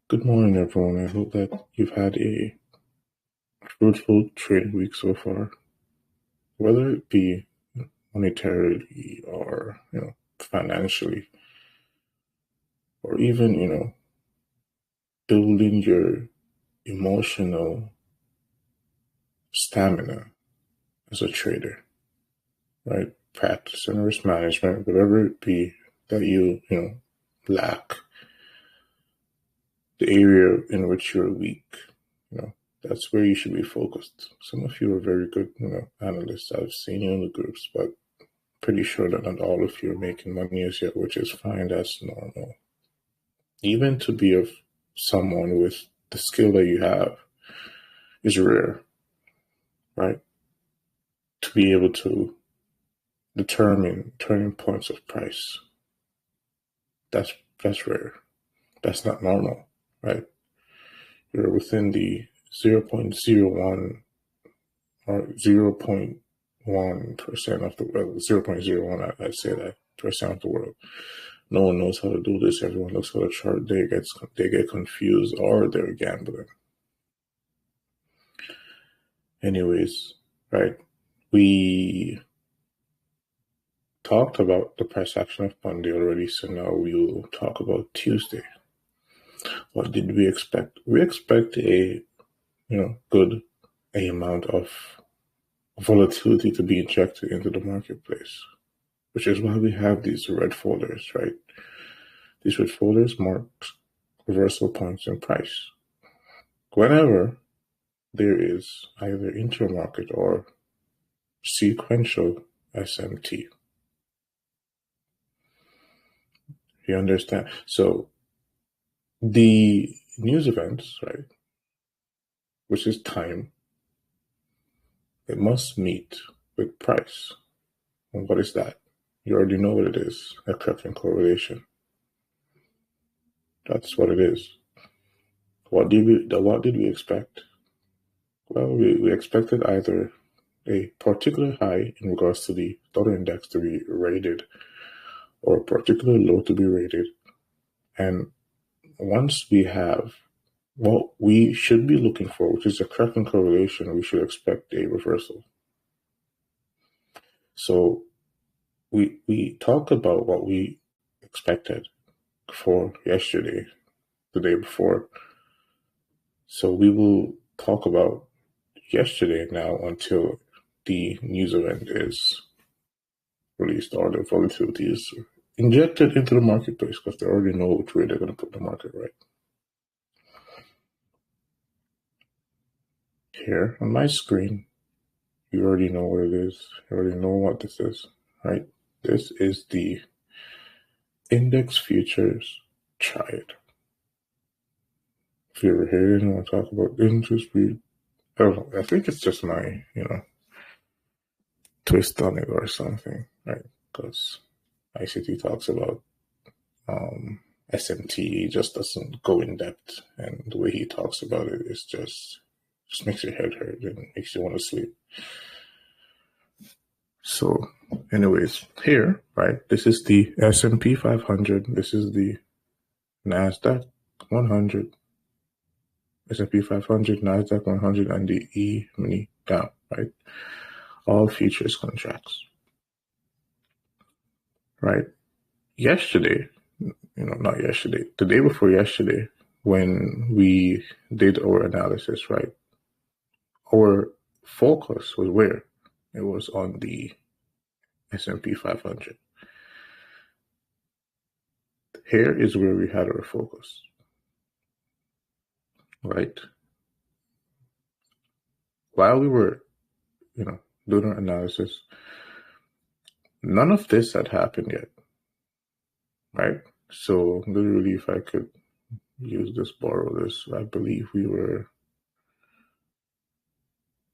Good morning, everyone. I hope that you've had a fruitful trading week so far, whether it be monetarily or financially, or even building your emotional stamina as a trader, right? Practicing risk management, whatever it be that you lack, the area in which you're weak, you know, that's where you should be focused. Some of you are very good, analysts. I've seen you in the groups, but pretty sure that not all of you are making money as yet, which is fine. That's normal. Even to be of someone with the skill that you have is rare, right? To be able to determine turning points of price, that's rare. That's not normal, right? You're within the 0.01 or 0.1% of the world, 0.01, I'd say that, percent of the world. No one knows how to do this. Everyone looks at a chart, they get confused, or they're gambling. Anyways, right? We talked about the price action of Monday already, so now we'll talk about Tuesday. What did we expect? We expect a good amount of volatility to be injected into the marketplace, which is why we have these red folders, right? These red folders mark reversal points in price. Whenever there is either intermarket or sequential SMT. You understand? So the news events, right, which is time, it must meet with price. And what is that? You already know what it is, a Krepken correlation. That's what it is. What did we expect? Well, we expected either a particular high in regards to the dollar index to be rated or a particular low to be rated. And once we have what we should be looking for, which is a Krepken correlation, we should expect a reversal. So we talked about what we expected for yesterday, the day before. So we will talk about yesterday now until the news event is released or the volatility is injected into the marketplace, because they already know which way they're going to put the market right. Here on my screen, you already know what it is. You already know what this is, right? This is the index futures chart. If you're here and want to talk about interest rate, I think it's just my, twist on it or something, right? Because ICT talks about SMT, just doesn't go in depth, and the way he talks about it is just makes your head hurt and makes you want to sleep. So, anyways, here, right, this is the S&P 500, this is the NASDAQ 100, S&P 500, NASDAQ 100, and the E-mini down, right? All futures contracts, right? Yesterday, not yesterday, the day before yesterday, when we did our analysis, right, our focus was where? It was on the S&P 500. Here is where we had our focus, right? While we were, doing our analysis, none of this had happened yet, right? So literally, if I could use this, borrow this, I believe where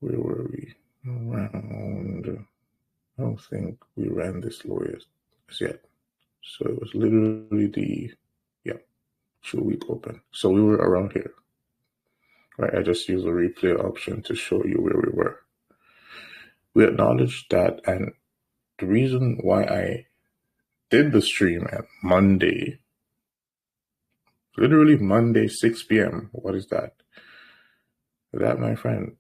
were we? Around, I don't think we ran this low as yet. So it was literally the, 2-week open. So we were around here, right? I just used the replay option to show you where we were. We acknowledged that, and the reason why I did the stream at Monday Literally Monday, 6 p.m. What is that? That, my friends,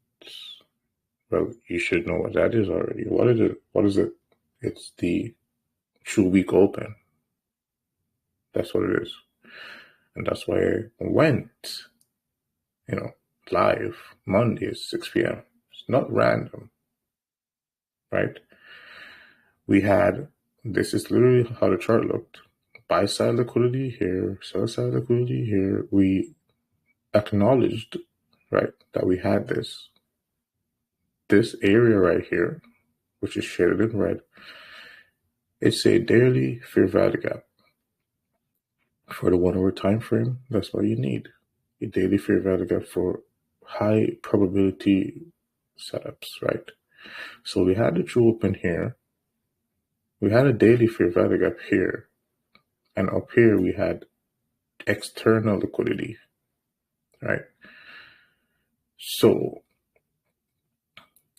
well, you should know what that is already. What is it? What is it? It's the True Week Open. That's what it is. And that's why I went, live Mondays, 6 p.m. It's not random, right? This is literally how the chart looked. Buy side liquidity here, sell side liquidity here. We acknowledged, right, that we had this area right here, which is shaded in red. It's a daily fair value gap. For the 1 hour time frame, that's what you need. A daily fair value gap for high probability setups, right? So we had the true open here. We had a daily fair value gap here. And up here we had external liquidity, right? So,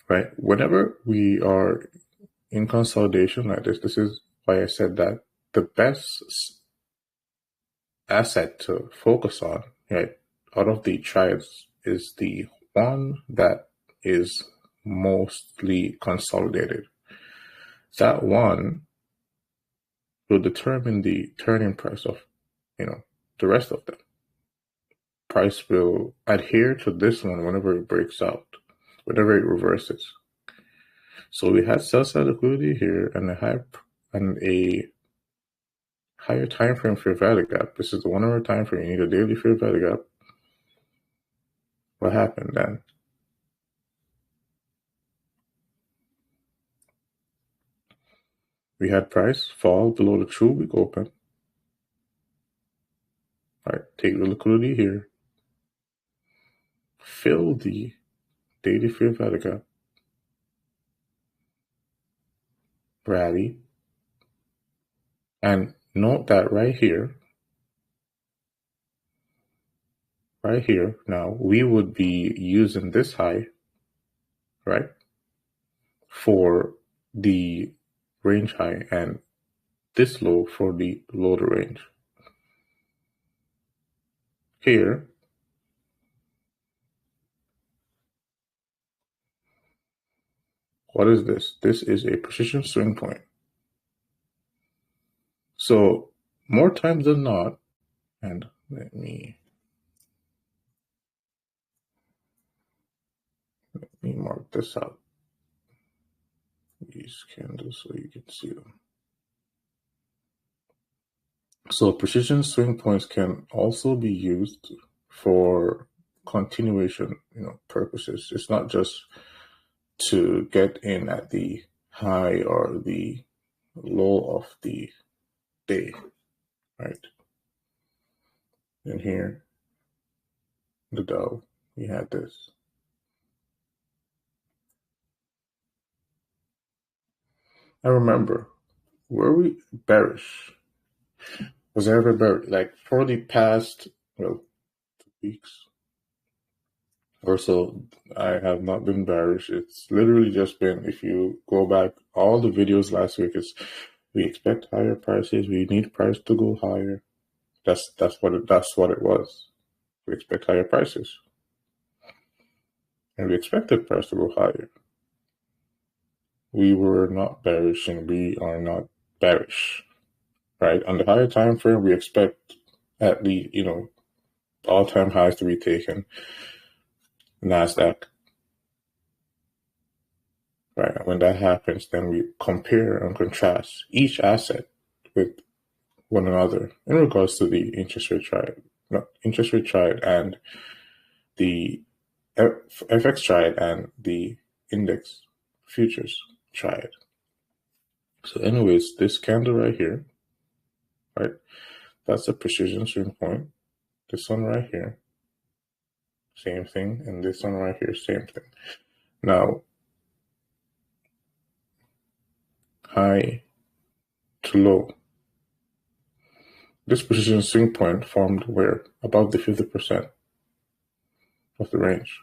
right, whenever we are in consolidation like this is why I said that the best asset to focus on, right, out of the triads is the one that is mostly consolidated. That one will determine the turning price of, the rest of them. Price will adhere to this one whenever it breaks out, whenever it reverses. So we had sell side liquidity here and a higher time frame fair value gap. This is the 1 hour time frame. You need a daily fair value gap. What happened then? We had price fall below the true week open. All right, take the liquidity here. Fill the daily fair value gap. Rally. And note that right here, now we would be using this high, right, for the range high and this low for the lower range. Here, what is this? This is a precision swing point. So more times than not, and let me mark this out. These candles so you can see them. So precision swing points can also be used for continuation, purposes. It's not just to get in at the high or the low of the day, right? And here, the Dow, we had this. I remember, were we bearish? Was I ever bearish? Like for the past, 2 weeks or so, I have not been bearish. It's literally just been, if you go back, all the videos last week is, we expect higher prices. We need price to go higher. That's what it was. We expect higher prices, and we expected price to go higher. We were not bearish, and we are not bearish, right? On the higher time frame, we expect at the all-time highs to be taken. Nasdaq, right? When that happens, then we compare and contrast each asset with one another in regards to the interest rate triad and the FX triad and the index futures triad. So anyways, this candle right here, right, that's a precision swing point. This one right here, same thing, and this one right here, same thing. Now, high to low. This precision swing point formed where? Above the 50% of the range.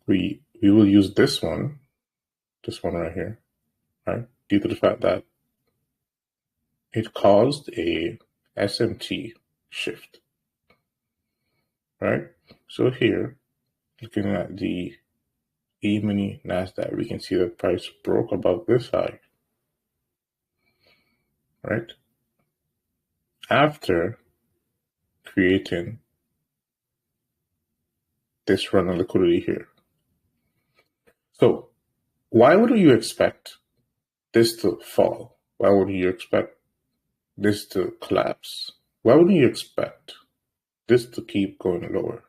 We will use this one right here, right? due to the fact that it caused a SMT shift, right? So here, looking at the E-mini NASDAQ, we can see the price broke above this high, right? After creating this run of liquidity here. So why would you expect this to fall? Why would you expect this to collapse? Why would you expect this to keep going lower?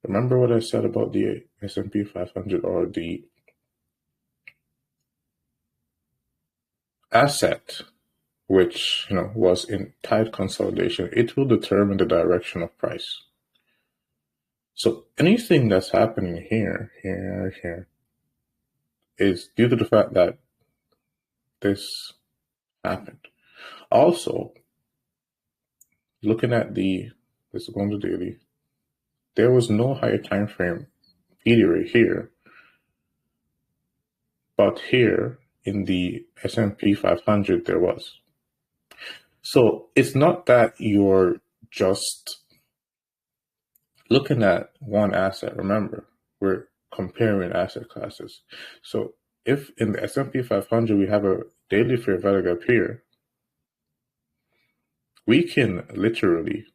Remember what I said about the S&P 500 or the asset, which was in tight consolidation. It will determine the direction of price. So anything that's happening here is due to the fact that this happened. Also, looking at let's go on the daily, there was no higher time frame period here, but here in the S&P 500 there was. So it's not that you're just looking at one asset. Remember, we're comparing asset classes. So if in the S&P 500 we have a daily fair value gap here, we can literally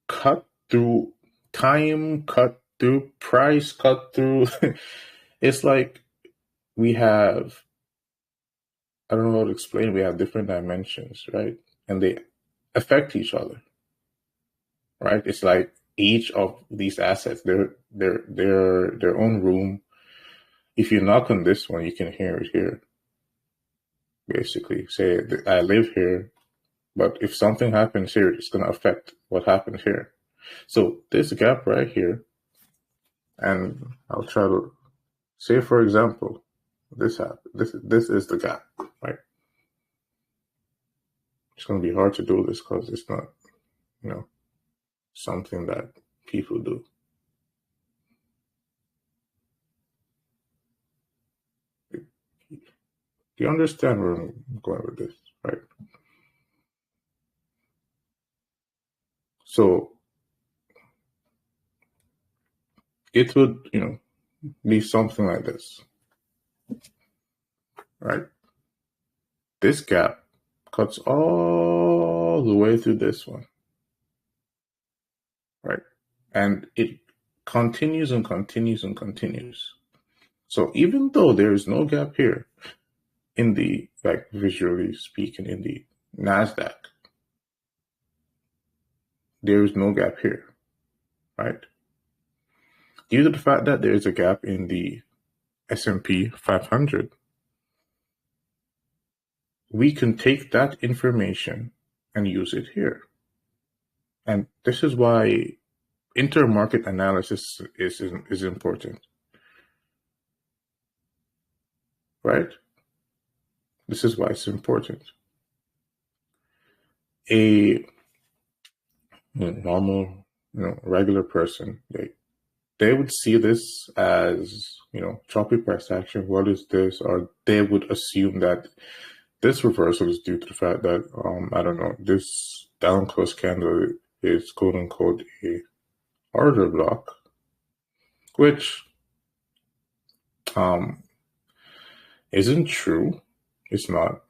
cut through time, cut through price, cut through. It's like we have, I don't know how to explain, we have different dimensions, right? And they affect each other, right? It's like each of these assets, they're their own room. If you knock on this one, you can hear it here. Basically, say I live here, but if something happens here, it's going to affect what happens here. So this gap right here, and I'll try to say, for example, this happened. This is the gap, right? It's going to be hard to do this because it's not, something that people do. Do you understand where I'm going with this, right? So it would, be something like this, right? This gap cuts all the way through this one, right? And it continues and continues and continues. So even though there is no gap here in the, like visually speaking, in the NASDAQ, there is no gap here, right? Due to the fact that there is a gap in the S&P 500, we can take that information and use it here. And this is why intermarket analysis is important, right? This is why it's important. A normal, regular person, they would see this as, choppy price action. What is this? Or they would assume that this reversal is due to the fact that, I don't know, this down close candle is quote unquote a order block, which isn't true. It's not.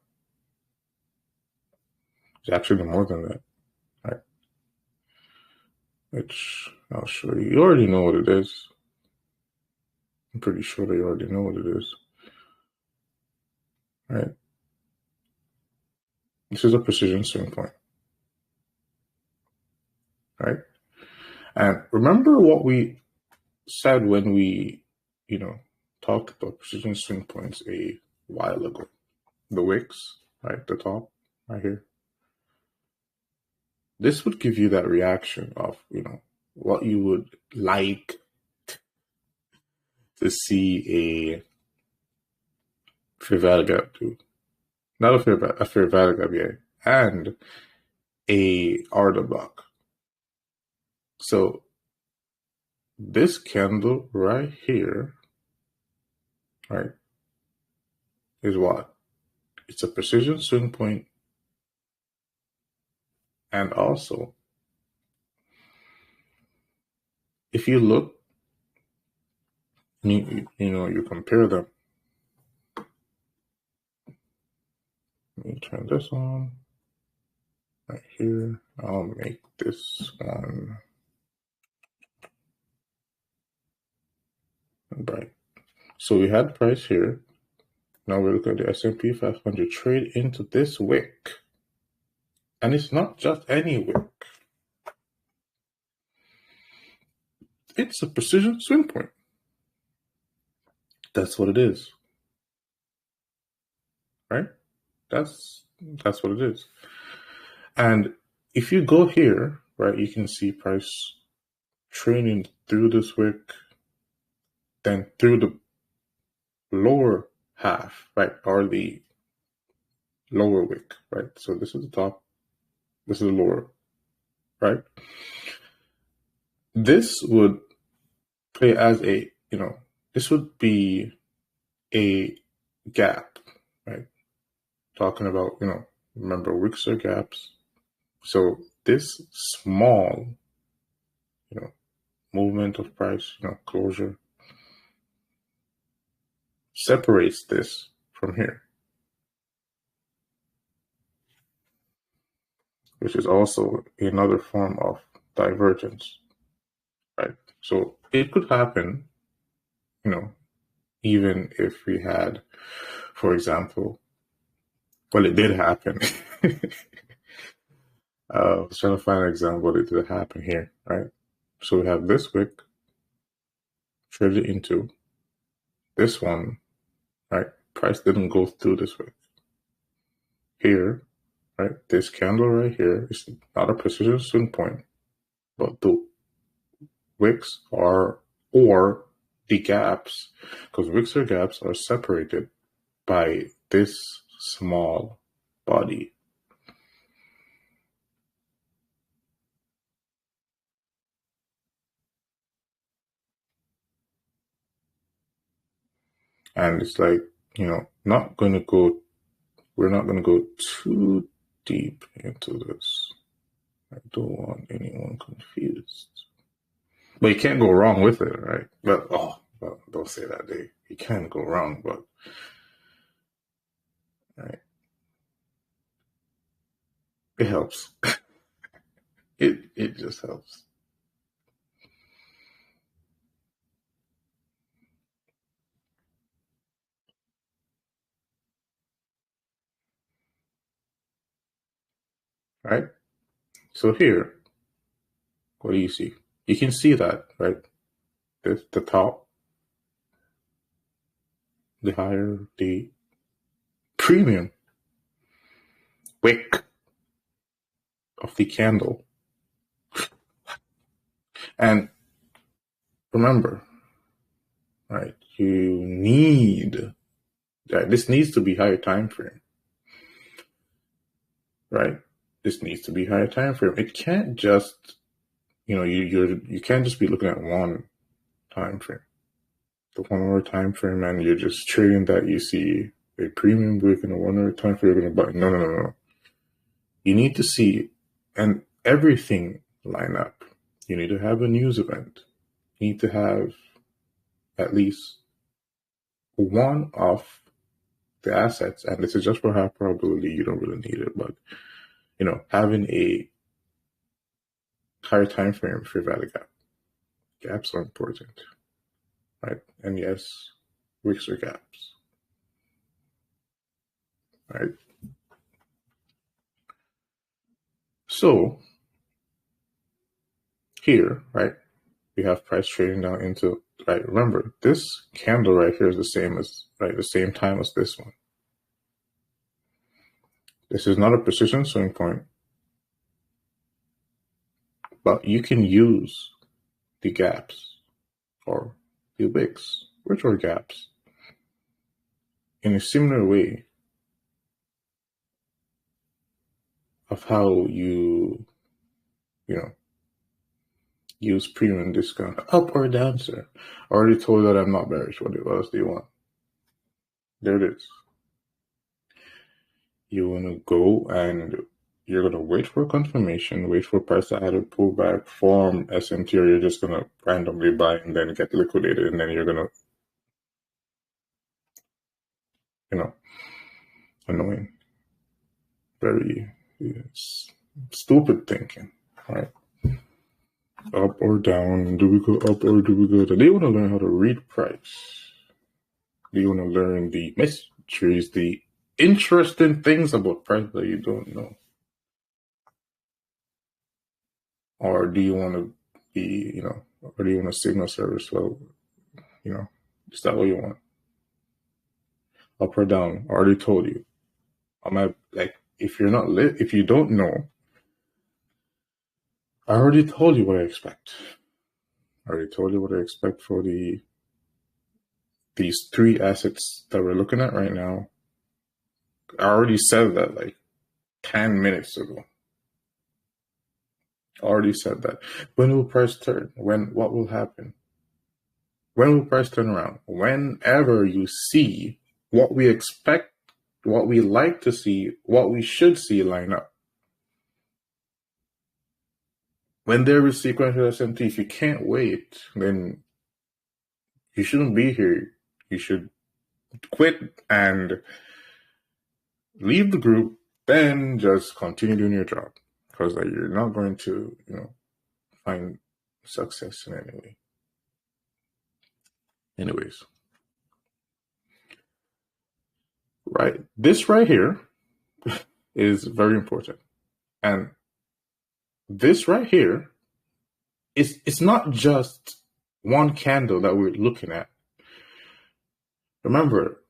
It's actually more than that, right? Which I'll show you. You already know what it is. I'm pretty sure they already know what it is, right? This is a precision swing point, right? And remember what we said when we, talked about precision swing points a while ago. The wicks, right, the top, right here. This would give you that reaction of, what you would like to see a fair value gap do. Not a fair value gap, yeah, and a order block. So this candle right here, right, is what? It's a precision swing point, and also, if you look, you compare them. Let me turn this on right here. I'll make this one bright. So we had price here. Now we look at the S&P 500 trade into this wick. And it's not just any wick. It's a precision swing point. That's what it is. Right? That's what it is. And if you go here, right, you can see price trading through this wick, then through the lower half, right, or the lower wick, right? So this is the top, this is the lower, right? This would play as a, this would be a gap, right? Talking about, remember wicks are gaps. So this small, movement of price, closure, separates this from here, which is also another form of divergence, right? So it could happen, even if we had, for example, well, it did happen. I was trying to find an example that did happen here, right? So we have this wick traded into this one, right? Price didn't go through this wick. Here, right? This candle right here is not a precision swing point, but the wicks or the gaps, because wicks or gaps are separated by this small body. And it's like, we're not going to go too deep into this. I don't want anyone confused. But you can't go wrong with it, right? But, don't say that, Dave. You can't go wrong, but, right? It helps. It just helps. Right? So here, what do you see? You can see that, right? The top, the higher, the premium wick of the candle. And remember, right, this needs to be higher time frame, right? This needs to be higher time frame. It can't just, you can't just be looking at one time frame, the 1 hour time frame, and you're just trading that. You see a premium wick in a 1 hour time frame, you're going to buy. No. You need to see and everything line up. You need to have a news event. You need to have at least one of the assets, and this is just for high probability, you don't really need it, but having a higher time frame for value gap. Gaps are important, right? And yes, wicks are gaps, right? So here, right, we have price trading down into, right? Remember, this candle right here is the same time as this one. This is not a precision swing point, but you can use the gaps or the wicks, which are gaps, in a similar way of how you use premium discount, up or down, sir. I already told you that I'm not bearish. What else do you want? There it is. You want to go and you're going to wait for confirmation, wait for price to either pull back, form SMT, or you're just going to randomly buy and then get liquidated, and then you're going to, annoying. Very stupid thinking, right? Up or down? Do we go up or do we go down? They want to learn how to read price. They want to learn the mysteries, the interesting things about price that you don't know. Or do you want to be, or do you want a signal service? Well, is that what you want? Up or down? I already told you. If you're not lit, if you don't know, I already told you what I expect. I already told you what I expect for these three assets that we're looking at right now. I already said that like 10 minutes ago. I already said that. When will price turn? What will happen? When will price turn around? Whenever you see what we expect, what we like to see, what we should see line up. When there is sequential SMT, if you can't wait, then you shouldn't be here. You should quit and leave the group, then just continue doing your job. Because you're not going to, find success in any way. Anyways. Right. This right here is very important. And this right here it's not just one candle that we're looking at. Remember,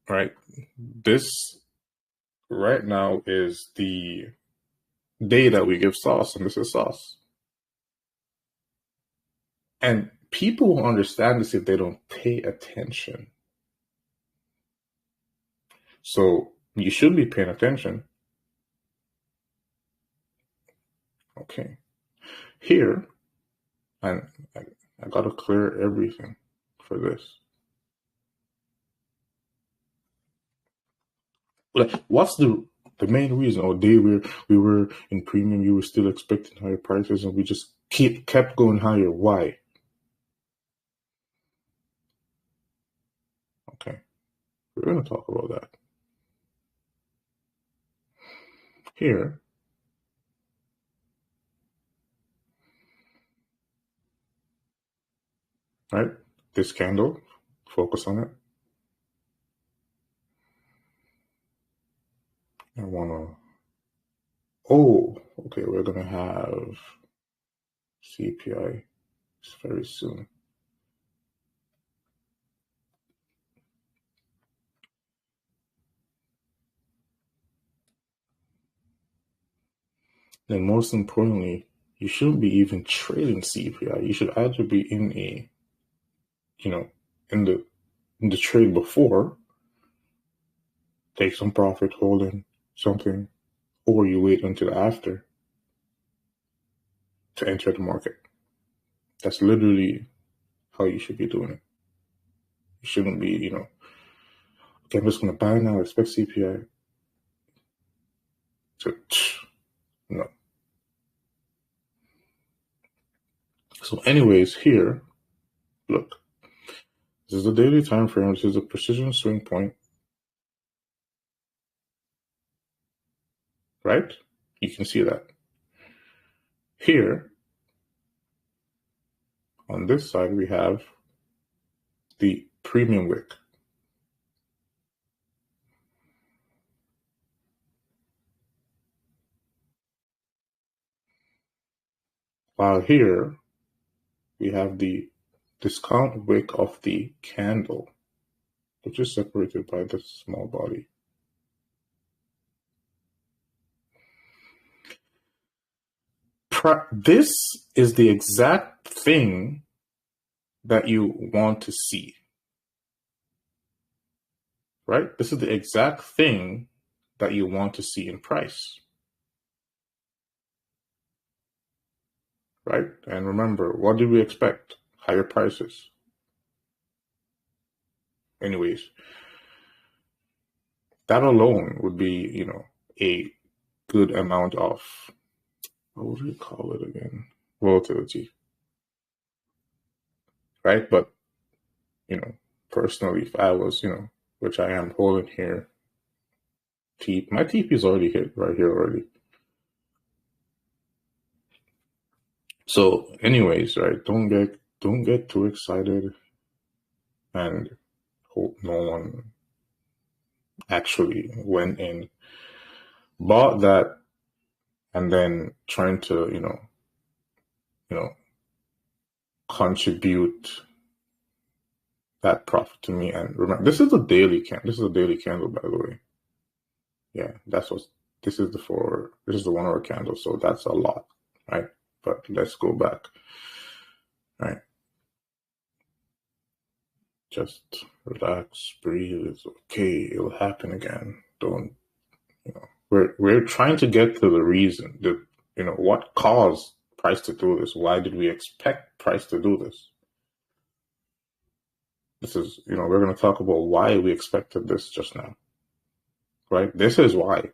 right? This right now is the day that we give sauce, and this is sauce. And people will understand this if they don't pay attention. So you should be paying attention. Okay. Here, and I gotta clear everything for this. What's the main reason? Oh, we were in premium, you were still expecting higher prices, and we just kept going higher. Why? Okay, we're gonna talk about that. Here, right? This candle, focus on it. I wanna. Oh, okay. We're gonna have CPI very soon. And most importantly, you shouldn't be even trading CPI. You should either be in a, in the trade before, take some profit, hold in something, or you wait until after to enter the market. That's literally how you should be doing it. You shouldn't be, okay, I'm just going to buy now, expect CPI. So, no. So anyways, here, look, this is the daily time frame. This is a precision swing point, right? You can see that. Here, on this side, we have the premium wick. While here, we have the discount wick of the candle, which is separated by the small body. This is the exact thing that you want to see, right? This is the exact thing that you want to see in price, right? And remember, what did we expect? Higher prices. Anyways, that alone would be, a good amount of, what would we call it again? Volatility, right? But, personally, if I was, which I am holding here, my TP is already hit right here already. So anyways, right, don't get too excited and hope no one actually went in, bought that, and then trying to, contribute that profit to me. And remember, this is a daily candle. This is a daily candle, by the way. Yeah, this is the 1 hour candle. So that's a lot, right? But let's go back, right? Just relax, breathe. It's okay. It'll happen again. Don't, we're trying to get to the reason, what caused price to do this? Why did we expect price to do this? This is, we're going to talk about why we expected this just now, right? This is why.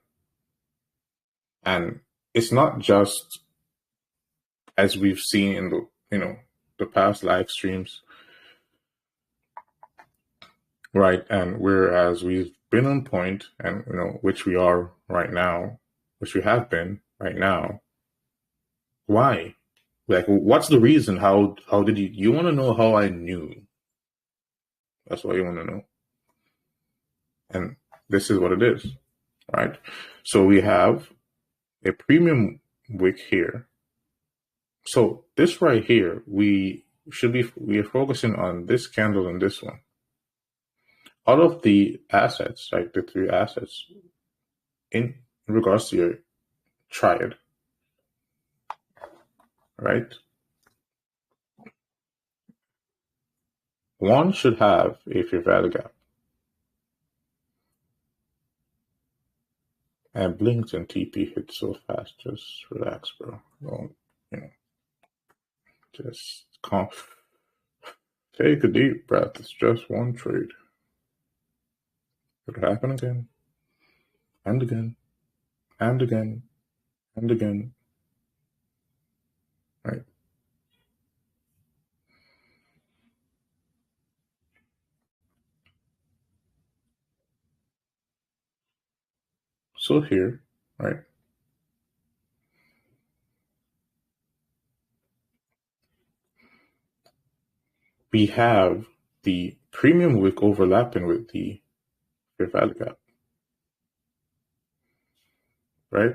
And it's not just as we've seen in the past live streams, right? And whereas we've been on point and, which we are right now, which we have been right now, why? Like, what's the reason? How did you want to know how I knew? That's what you want to know. And this is what it is, right? So we have a premium wick here. So this right here, we are focusing on this candle and this one. Out of the assets, like the 3 assets, in regards to your triad, right? One should have a fair value gap. And blinked and TP hit so fast. Just relax, bro. Don't, just calm. Take a deep breath. It's just one trade. It'll happen again. And again. And again. And again. Right? So here, right? We have the premium wick overlapping with the fair value gap, right?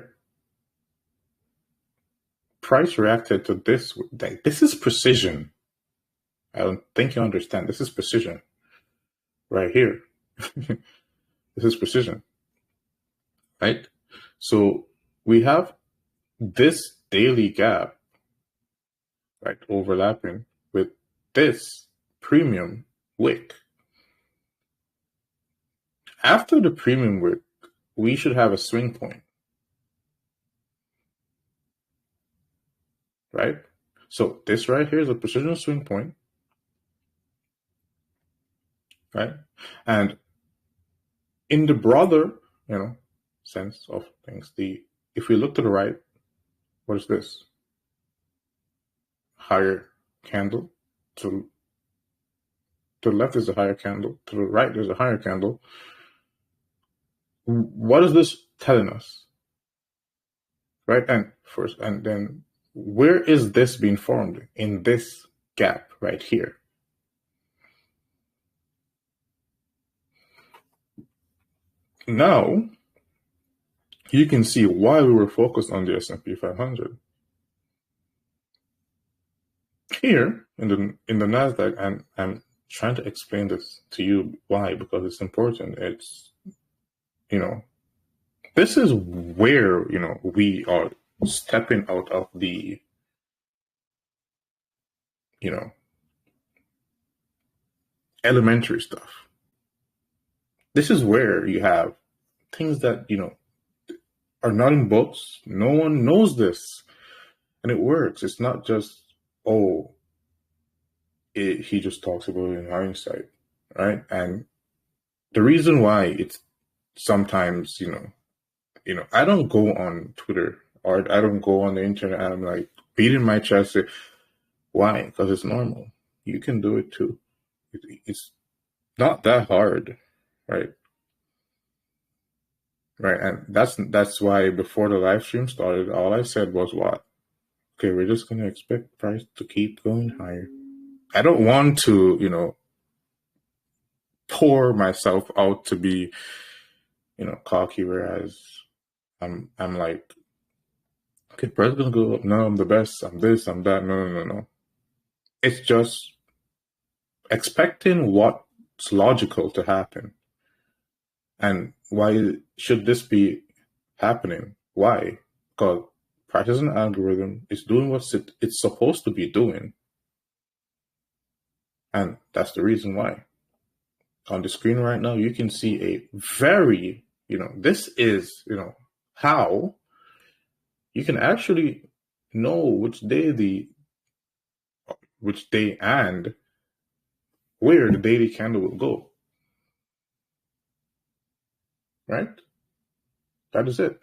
Price reacted to this. This is precision. I don't think you understand. This is precision right here. This is precision, right? So we have this daily gap, right, overlapping with this premium wick. After the premium wick, we should have a swing point, right? So this right here is a precision swing point, right? And in the broader, sense of things, if we look to the right, what is this? Higher candle. To the left is a higher candle. To the right there's a higher candle. What is this telling us? Right? And then where is this being formed? In this gap right here. Now, you can see why we were focused on the S&P 500. Here in the Nasdaq, and I'm trying to explain this to you why, because it's important. It's, this is where, we are stepping out of the, elementary stuff. This is where you have things that, are not in books. No one knows this. And it works. It's not just, he just talks about it in hindsight, right? And the reason why it's sometimes, I don't go on Twitter or I don't go on the internet and I'm like beating my chest. Why? Because it's normal. You can do it too. It's not that hard, right? Right, and that's why before the live stream started, all I said was what? Okay, we're just gonna expect price to keep going higher. I don't want to, pour myself out to be, cocky, whereas I'm like, okay, price gonna go up. No, I'm the best. I'm this. I'm that. No. It's just expecting what's logical to happen. And why should this be happening? Why? Because price is an algorithm. It's doing what it's supposed to be doing. And that's the reason why. On the screen right now, you can see a very, this is, how you can actually know which day and where the daily candle will go. Right? That is it.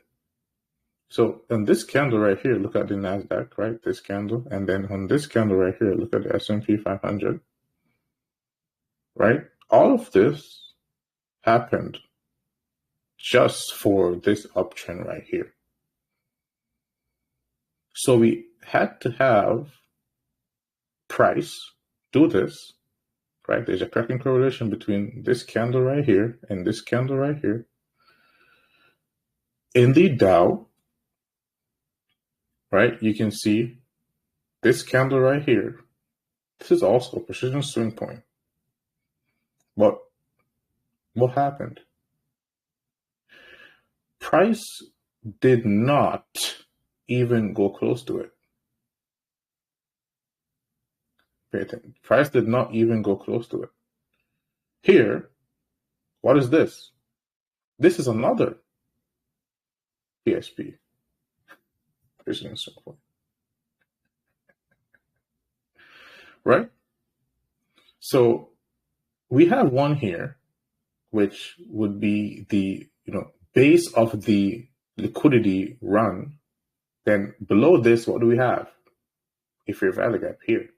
So on this candle right here, look at the NASDAQ, right? This candle. And then on this candle right here, look at the S&P 500. Right? All of this happened just for this uptrend right here. So we had to have price do this, right? There's a cracking correlation between this candle right here and this candle right here. In the Dow, right, you can see this candle right here. This is also a precision swing point. But what happened? Price did not even go close to it. Price did not even go close to it. Here, what is this? This is another PSP. Precision swing point. Right? So we have one here, which would be the base of the liquidity run. Then below this, what do we have? A fair value gap here.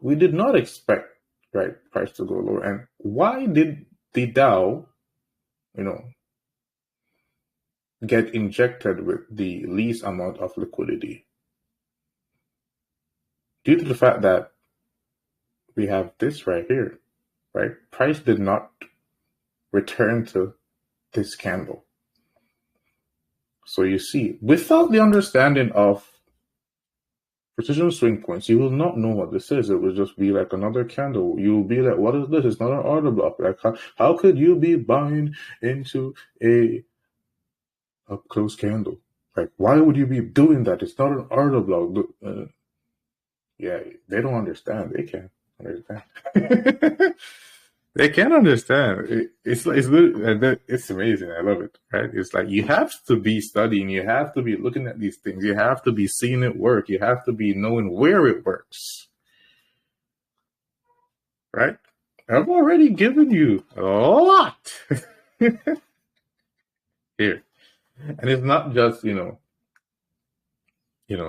We did not expect price to go lower. And why did the Dow, get injected with the least amount of liquidity? Due to the fact that we have this right here, right? Price did not return to this candle. So you see, without the understanding of precision swing points, you will not know what this is. It will just be like another candle. You will be like, what is this? It's not an order block. Like, how could you be buying into a closed candle? Like, why would you be doing that? It's not an order block. Yeah, they don't understand. They can't understand. They can't understand. It's amazing. I love it. Right? It's like you have to be studying. You have to be looking at these things. You have to be seeing it work. You have to be knowing where it works. Right? I've already given you a lot here, and it's not just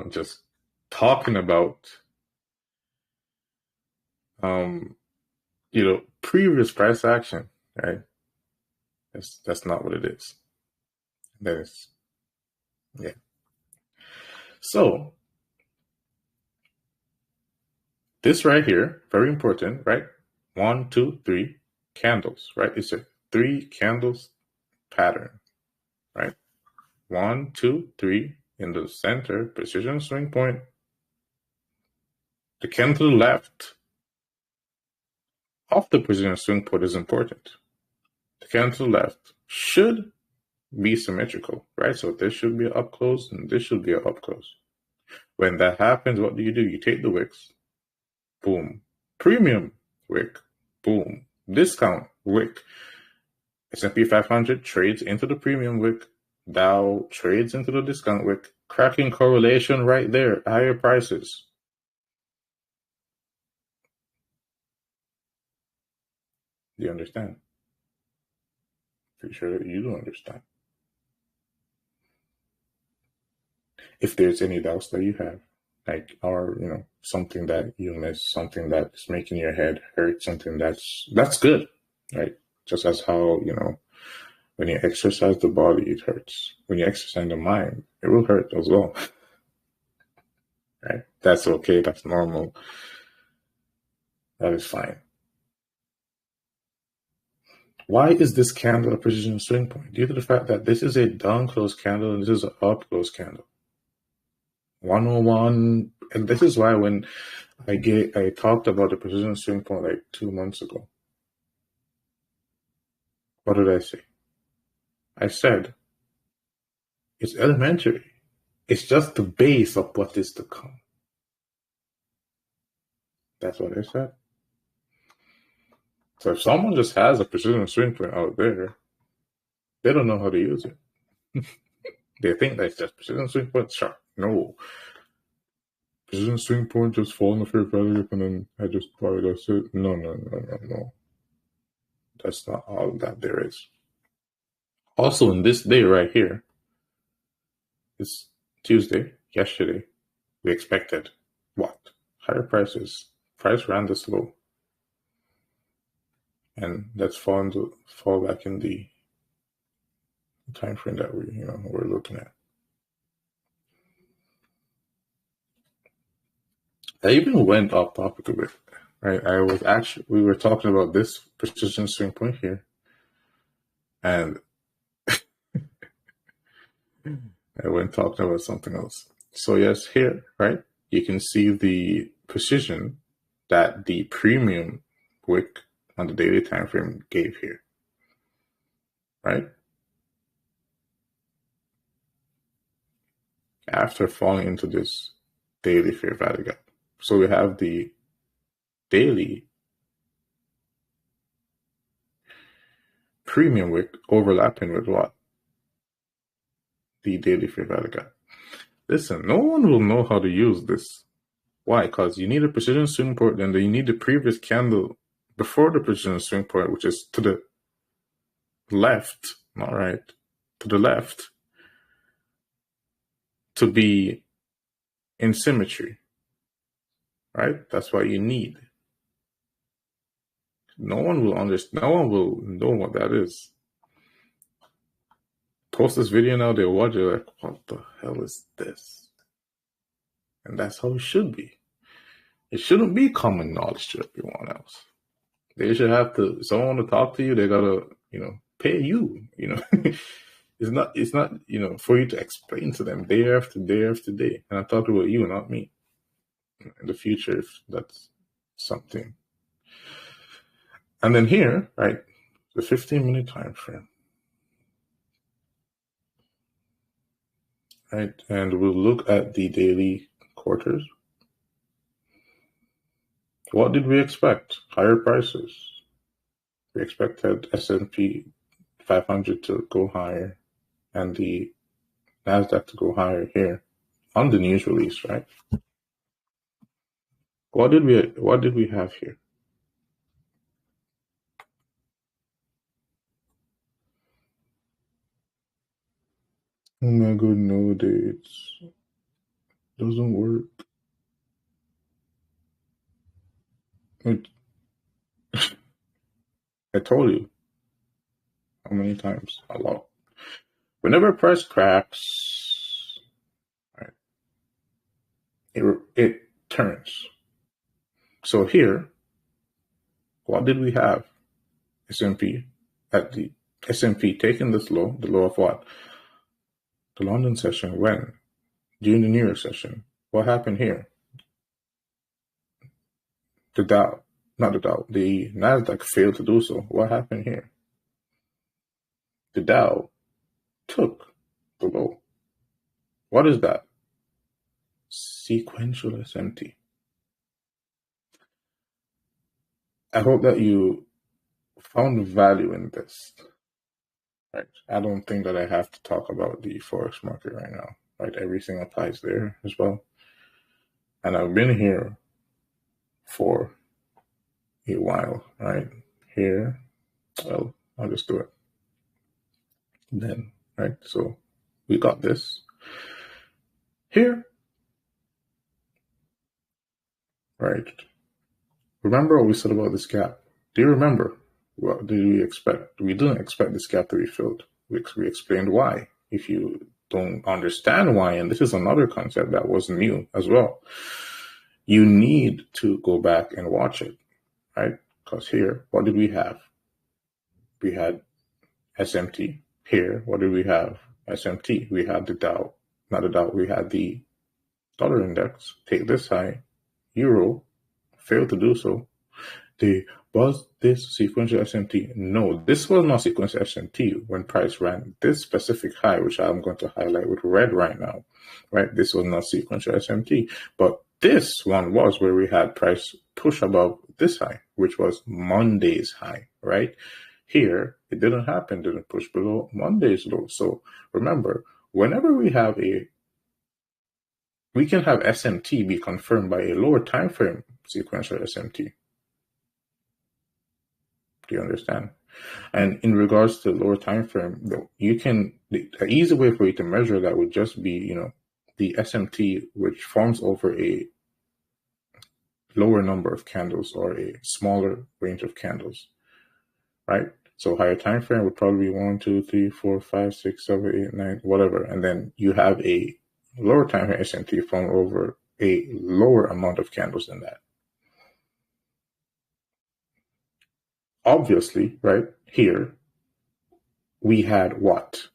just talking about previous price action, right? That's not what it is. Yeah. So this right here, very important, right? 1, 2, 3 candles, right? It's a 3 candles pattern, right? 1, 2, 3 in the center, precision swing point. The candle to the left of the precision swing point is important. The candle to the left should be symmetrical, right? So this should be up close and this should be up close. When that happens, what do? You take the wicks, boom. Premium wick, boom. Discount wick. S&P 500 trades into the premium wick. Dow trades into the discount wick. Cracking correlation right there. Higher prices. Do you understand? Pretty sure that you do understand. If there's any doubts that you have, like, or something that you miss, something that's making your head hurt, something that's good, right? Just as how when you exercise the body, it hurts. When you exercise the mind, it will hurt as well. Right? That's okay. That's normal. That is fine. Why is this candle a precision swing point? Due to the fact that this is a down close candle and this is an up close candle. 101, and this is why when I talked about the precision swing point like 2 months ago. What did I say? I said it's elementary. It's just the base of what is to come. That's what I said. So if someone just has a precision swing point out there, they don't know how to use it. They think that's just precision swing point. Sure. No. Precision swing point just fall in the fair value and then I just buy it. That's it. No. That's not all that there is. Also, in this day right here, it's Tuesday, yesterday, we expected what? Higher prices. Price ran this low. And that's fall back in the time frame that we're looking at. I even went off topic a bit, right? We were talking about this precision swing point here, and I went talking about something else. So yes, here, right, you can see the precision that the premium wick on the daily time frame gave here, right? After falling into this daily fair value gap. So we have the daily premium wick overlapping with what? The daily fair value gap. Listen, no one will know how to use this. Why? Because you need a precision swing point, and then you need the previous candle before the precision swing point, which is to the left, not right, to the left, to be in symmetry, right? That's what you need. No one will understand. No one will know what that is. Post this video now, they'll watch it like, what the hell is this? And that's how it should be. It shouldn't be common knowledge to everyone else. They should have to, someone to talk to you, they gotta, pay you, It's not, for you to explain to them day after day after day. And I'm talking about you, not me. In the future, if that's something. And then here, right, the 15-minute time frame. Right, and we'll look at the daily quarters. What did we expect? Higher prices. We expected S&P 500 to go higher and the NASDAQ to go higher here on the news release, right? What did we have here? Oh my god, no dates. Doesn't work. I told you. How many times? A lot. Whenever price cracks, right, it turns. So here, what did we have? S&P at the S&P taking this low, the low of what? The London session when? During the New York session. What happened here? The NASDAQ failed to do so. What happened here? The Dow took the low. What is that? Sequential SMT. I hope that you found value in this. Right. I don't think that I have to talk about the Forex market right now. Right. Everything applies there as well. And I've been here for a while, right? Here, Well, I'll just do it. Then, right? So we got this here, right? Remember what we said about this gap? Do you remember? What did we expect? We didn't expect this gap to be filled. We explained why. If you don't understand why, and this is another concept that was new as well, you need to go back and watch it, right? Because here, what did we have? We had SMT. Here, what did we have? SMT. We had the Dow, not the Dow, we had the dollar index. Take this high. Euro failed to do so. Was this sequential SMT? No, this was not sequential SMT when price ran this specific high, which I'm going to highlight with red right now, right? This was not sequential SMT, but this one was where we had price push above this high, which was Monday's high, right? Here, it didn't happen, didn't push below Monday's low. So remember, whenever we can have SMT be confirmed by a lower time frame sequential SMT. Do you understand? And in regards to lower time frame, an easy way for you to measure that would just be, the SMT, which forms over a lower number of candles or a smaller range of candles, right? So higher time frame would probably be 1, 2, 3, 4, 5, 6, 7, 8, 9, whatever. And then you have a lower time frame SMT formed over a lower amount of candles than that. Obviously, right here, we had what?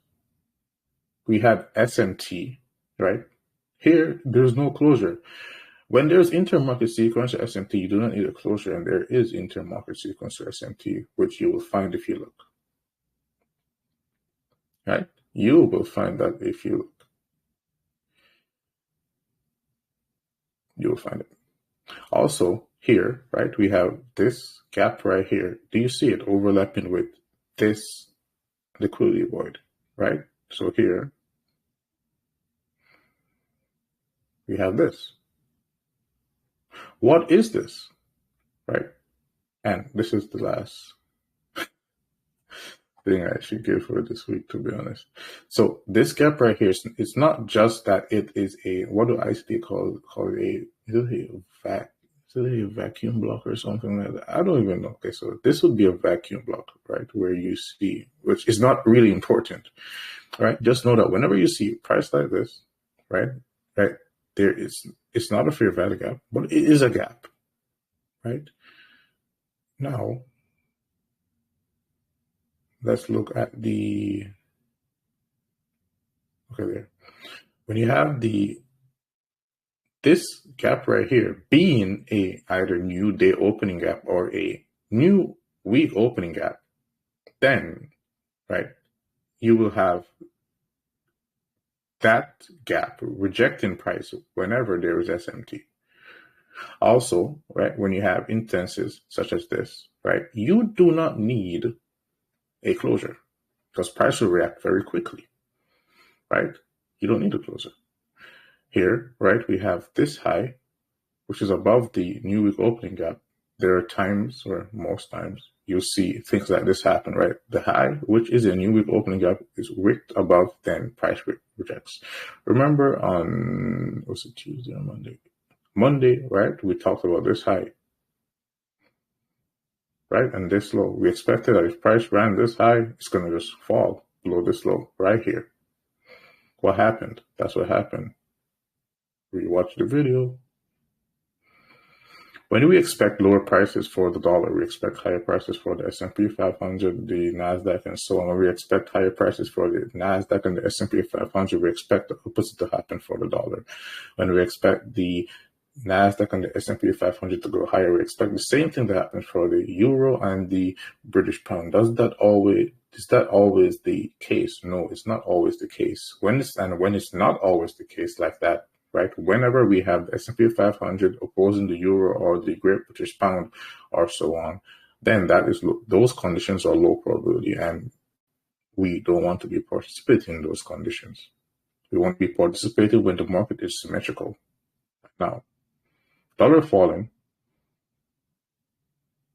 We had SMT, right? Here, there's no closure. When there's intermarket sequential SMT, you do not need a closure, and there is intermarket sequential SMT, which you will find if you look. Right? You will find that if you look. You will find it. Also, here, right, we have this gap right here. Do you see it overlapping with this liquidity void, right? So here, we have this. What is this, right? And this is the last thing I should give for this week, to be honest. So this gap right here, it's not just that it is a, what do ICD call a, is it a vacuum block or something like that? I don't even know. Okay, so this would be a vacuum block, right? Where you see, which is not really important, right? Just know that whenever you see price like this, right, it's not a fair value gap, but it is a gap, right? Now, let's look at okay, there. When you have this gap right here being a either new day opening gap or a new week opening gap, then, right, you will have that gap rejecting price whenever there is SMT. Also, right, when you have instances such as this, right, you do not need a closure because price will react very quickly, right? You don't need a closure. Here, right, we have this high, which is above the new week opening gap. There are times, or most times, you'll see things like this happen, right? The high, which is a new week opening gap, is wicked above, then price rejects. Remember on, was it Tuesday or Monday? Monday, right, we talked about this high, right, and this low. We expected that if price ran this high, it's going to just fall below this low right here. What happened? That's what happened. Rewatch the video. When we expect lower prices for the dollar, we expect higher prices for the S&P 500, the NASDAQ, and so on. When we expect higher prices for the NASDAQ and the S&P 500, we expect the opposite to happen for the dollar. When we expect the NASDAQ and the S&P 500 to go higher, we expect the same thing to happen for the euro and the British pound. Is that always the case? No, it's not always the case. When it's not always the case like that, right? Whenever we have the S&P 500 opposing the euro or the Great British Pound or so on, then those conditions are low probability, and we don't want to be participating in those conditions. We want to be participating when the market is symmetrical. Now, dollar falling,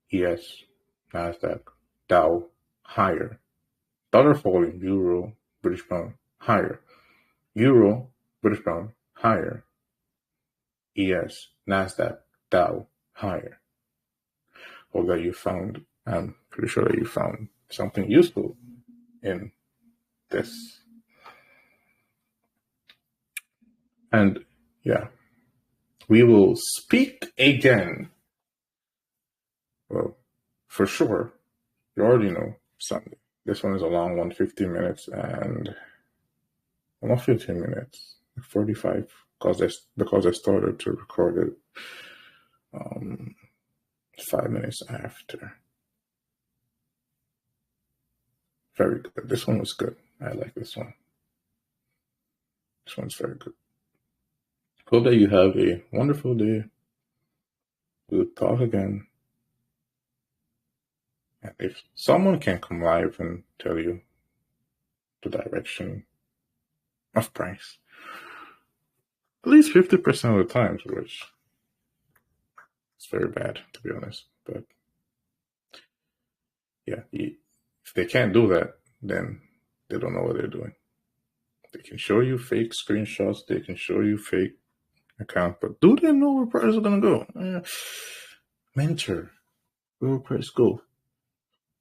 yes, NASDAQ, Dow, higher. Dollar falling, euro, British pound, higher. Euro, British pound, higher. ES, NASDAQ, Dow, higher. Hope that you found, I'm pretty sure that you found something useful in this. And yeah, we will speak again. Well, for sure, you already know Sunday. This one is a long one, 15 minutes, and not 15 minutes, 45, because I started to record it 5 minutes after. Very good. This one was good. I like this one. This one's very good. Hope that you have a wonderful day. We'll talk again. And if someone can come live and tell you the direction of price, at least 50% of the times, which is very bad, to be honest. But yeah, if they can't do that, then they don't know what they're doing. They can show you fake screenshots, they can show you fake account, but do they know where price is gonna go? Mentor, where will price go?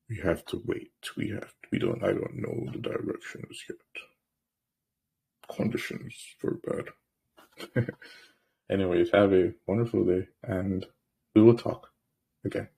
We have to wait. I don't know the directions yet. Conditions very bad. Anyways, have a wonderful day, and we will talk again.